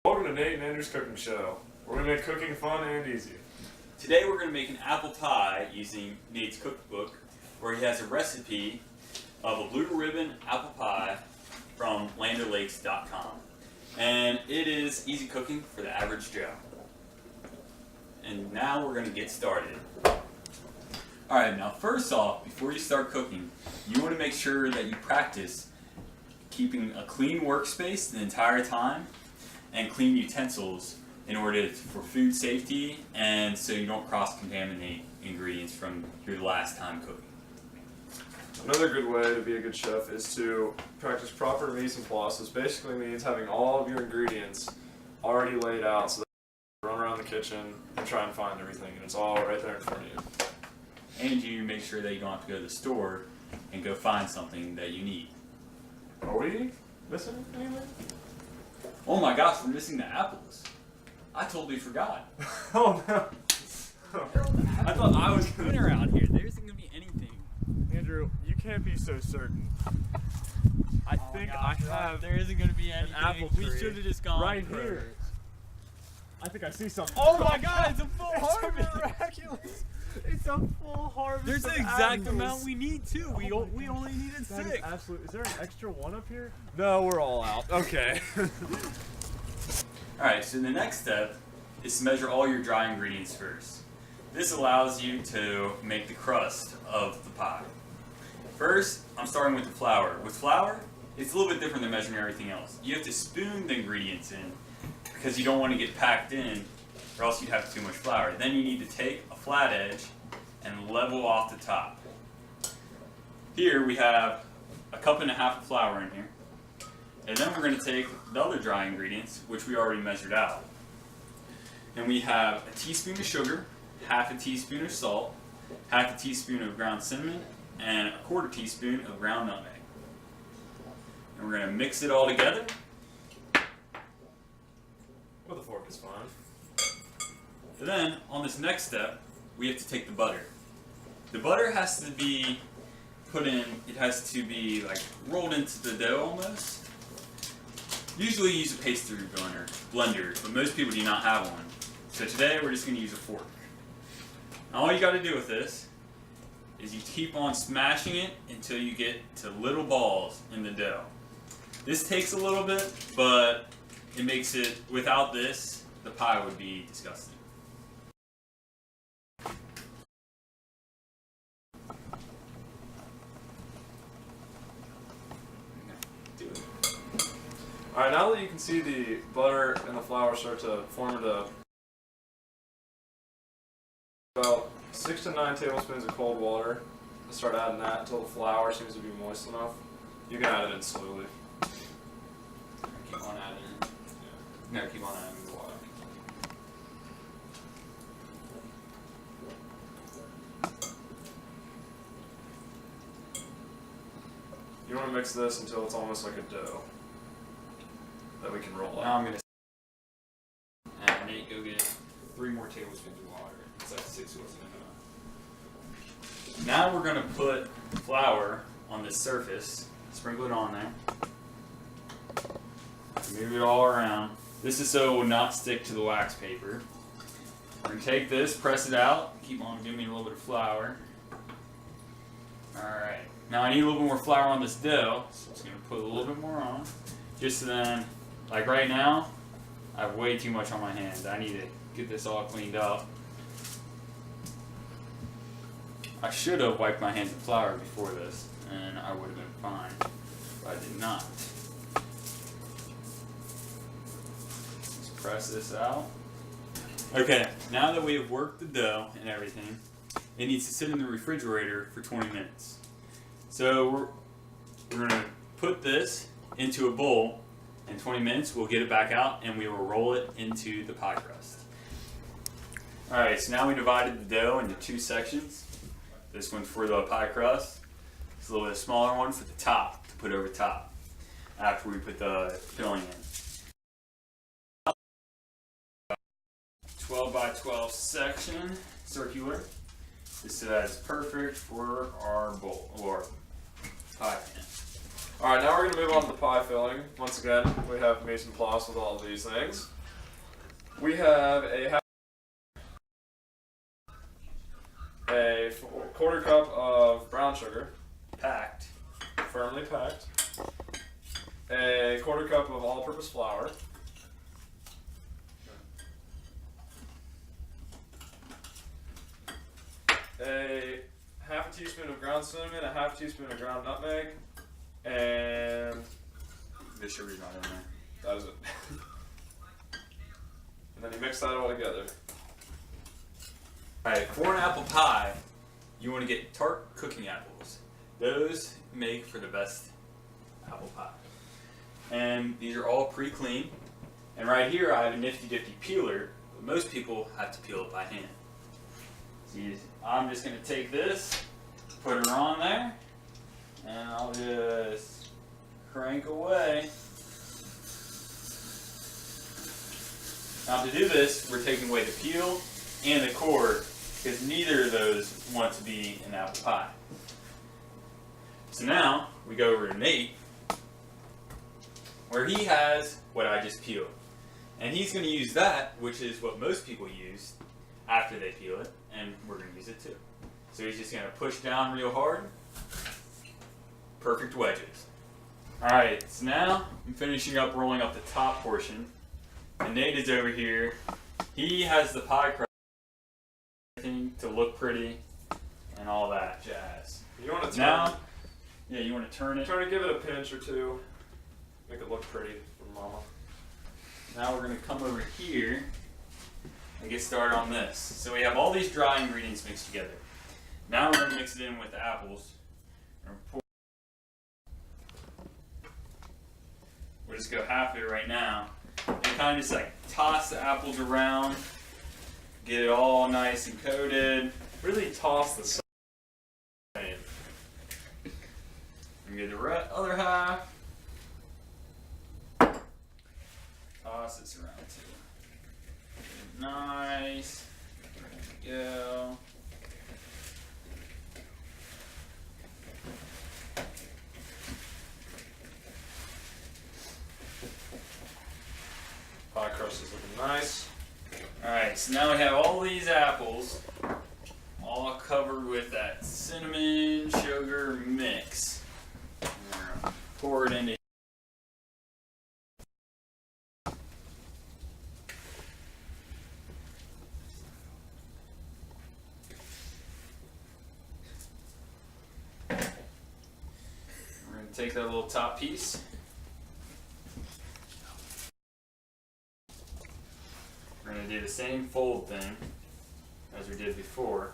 Welcome to Nate and Andrew's cooking show, where we make cooking fun and easy. Today we're going to make an apple pie using Nate's cookbook, where he has a recipe of a blue ribbon apple pie from LandO'Lakes.com. And it is easy cooking for the average Joe. And now we're going to get started. Alright, now first off, before you start cooking, you want to make sure that you practice keeping a clean workspace the entire time and clean utensils in order for food safety and so you don't cross-contaminate ingredients from your last time cooking. Another good way to be a good chef is to practice proper mise en place. This basically means having all of your ingredients already laid out so that you can run around the kitchen and try and find everything, and it's all right there in front of you. And you make sure that you don't have to go to the store and go find something that you need. Are we missing anything? Oh my gosh, we're missing the apples. I totally forgot. Oh no. I thought I was going around here. There isn't going to be anything. Andrew, you can't be so certain. I think I have There isn't going to be anything. an apple tree We should have just gone right for here. I think I see something. Oh my god, it's a full It's harvest. miraculous. It's a full harvest. There's the of exact apples. amount we need too. Oh We my only needed That is 6. absolute. Is there an extra one up here? No, we're all out. Okay. Alright, so the next step is to measure all your dry ingredients first. This allows you to make the crust of the pie. First, I'm starting with the flour. With flour, it's a little bit different than measuring everything else. You have to spoon the ingredients in because you don't want to get packed in or else you'd have too much flour. Then you need to take a flat edge and level off the top. Here we have a cup and a half of flour in here. And then we're going to take the other dry ingredients, which we already measured out. And we have a teaspoon of sugar, half a teaspoon of salt, half a teaspoon of ground cinnamon, and a quarter teaspoon of ground nutmeg. And we're going to mix it all together. With a fork is fine. And then, on this next step, we have to take the butter. The butter has to be put in, it has to be like rolled into the dough almost. Usually you use a pastry blender, but most people do not have one. So today we're just going to use a fork. Now all you got to do with this is you keep on smashing it until you get to little balls in the dough. This takes a little bit, but it makes it, without this, the pie would be disgusting. Alright, now that you can see the butter and the flour start to form into about 6 to 9 tablespoons of cold water, start adding that until the flour seems to be moist enough. You can add it in slowly. Keep on adding it. No, keep on adding the water. You want to mix this until it's almost like a dough that we can roll Now out. I'm gonna and Nate go get 3 more tablespoons of water. It's like 6 wasn't enough. Now we're gonna put flour on this surface. Sprinkle it on there. Move it all around. This is so it will not stick to the wax paper. We're gonna take this, press it out. Keep on giving me a little bit of flour. Alright. Now I need a little bit more flour on this dough, so I'm just gonna put a little bit more on. Just so then, like right now, I have way too much on my hands. I need to get this all cleaned up. I should have wiped my hands with flour before this, and I would have been fine, but I did not. Let's press this out. Okay, now that we have worked the dough and everything, it needs to sit in the refrigerator for 20 minutes. So we're going to put this into a bowl. In 20 minutes, we'll get it back out and we will roll it into the pie crust. Alright, so now we divided the dough into 2 sections. This one's for the pie crust. This is a little bit smaller one for the top, to put over top, after we put the filling in. 12 by 12 section, circular. This is perfect for our bowl, or pie pan. Alright, now we're going to move on to the pie filling. Once again, we have mise en place with all of these things. We have a quarter cup of brown sugar, Packed. firmly packed. A quarter cup of all-purpose flour. A half a teaspoon of ground cinnamon, a half teaspoon of ground nutmeg, and The sugar's not in there. that is it. And then you mix that all together. Alright, for an apple pie, you want to get tart cooking apples. Those make for the best apple pie. And these are all pre-cleaned. And right here I have a nifty difty peeler, but most people have to peel it by hand. So I'm just going to take this, put it on there, and I'll just crank away. Now to do this, we're taking away the peel and the core, because neither of those want to be an apple pie. So now we go over to Nate, where he has what I just peeled. And he's going to use that, which is what most people use after they peel it, and we're going to use it too. So he's just going to push down real hard. Perfect wedges. Alright, so now I'm finishing up rolling up the top portion. And Nate is over here. He has the pie crust to look pretty and all that jazz. You want to turn Now, yeah, you want to turn it. Try to give it a pinch or two. Make it look pretty for mama. Now we're going to come over here and get started on this. So we have all these dry ingredients mixed together. Now we're going to mix it in with the apples. We'll just go half of it right now. And kind of just like toss the apples around. Get it all nice and coated. Really toss the side. And get the other half. Toss this around too. Nice. There we go. Pie crust is looking nice. Alright, so now we have all these apples all covered with that cinnamon sugar mix. We're gonna pour it into. We're going to take that little top piece. We're going to do the same fold thing as we did before.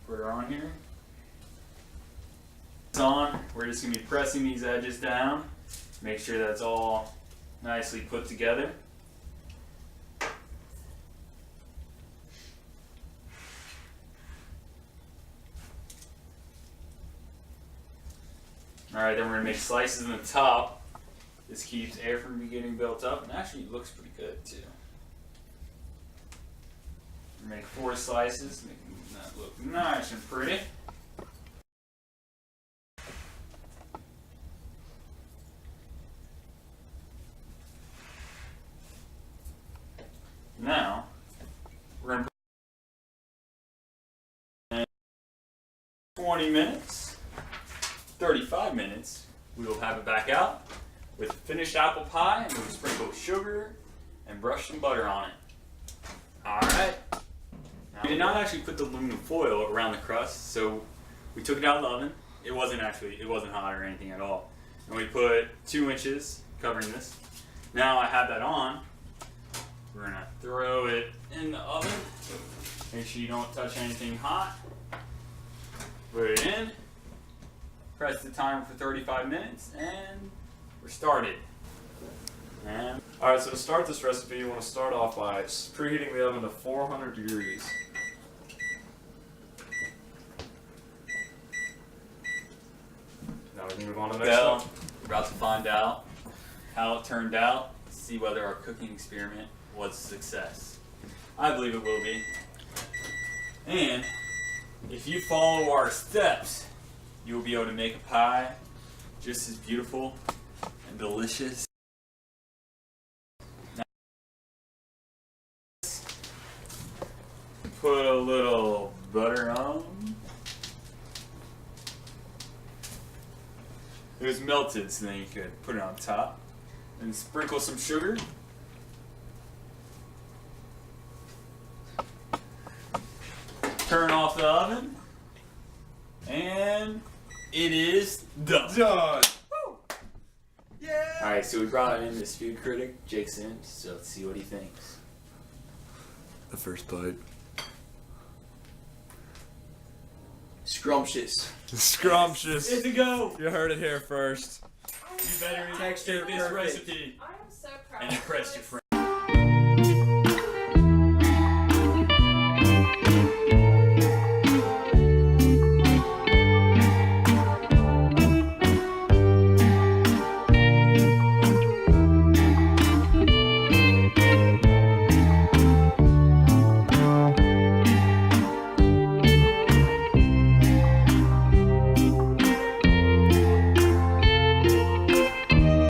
Put her on here. It's on. We're just going to be pressing these edges down. Make sure that's all nicely put together. Alright, then we're going to make slices in the top. This keeps air from getting built up, and actually it looks pretty good too. We're make 4 slices, making that look nice and pretty. Now, we're going to put 20 minutes, 35 minutes, we will have it back out with finished apple pie, and we'll sprinkle sugar and brush some butter on it. Alright. We did not actually put the aluminum foil around the crust, so we took it out of the oven. It wasn't hot or anything at all. And we put 2 inches covering this. Now I have that on. We're gonna throw it in the oven. Make sure you don't touch anything hot. Put it in. Press the timer for 35 minutes, and we're started. And Alright, so to start this recipe, you want to start off by preheating the oven to 400 degrees. Now we can move on to the next Bell, step. we're about to find out how it turned out, see whether our cooking experiment was a success. I believe it will be. And if you follow our steps, you'll be able to make a pie just as beautiful and delicious. Now, put a little butter on. It was melted, so then you could put it on top. And sprinkle some sugar. Turn off the oven. And it is done. Done. Yeah. Alright, so we brought in this food critic, Jake Sims, so let's see what he thinks. The first bite. Scrumptious. Scrumptious. It's a go. You heard it here first. You better Texture take this perfect. recipe I am so proud. and impress your friends.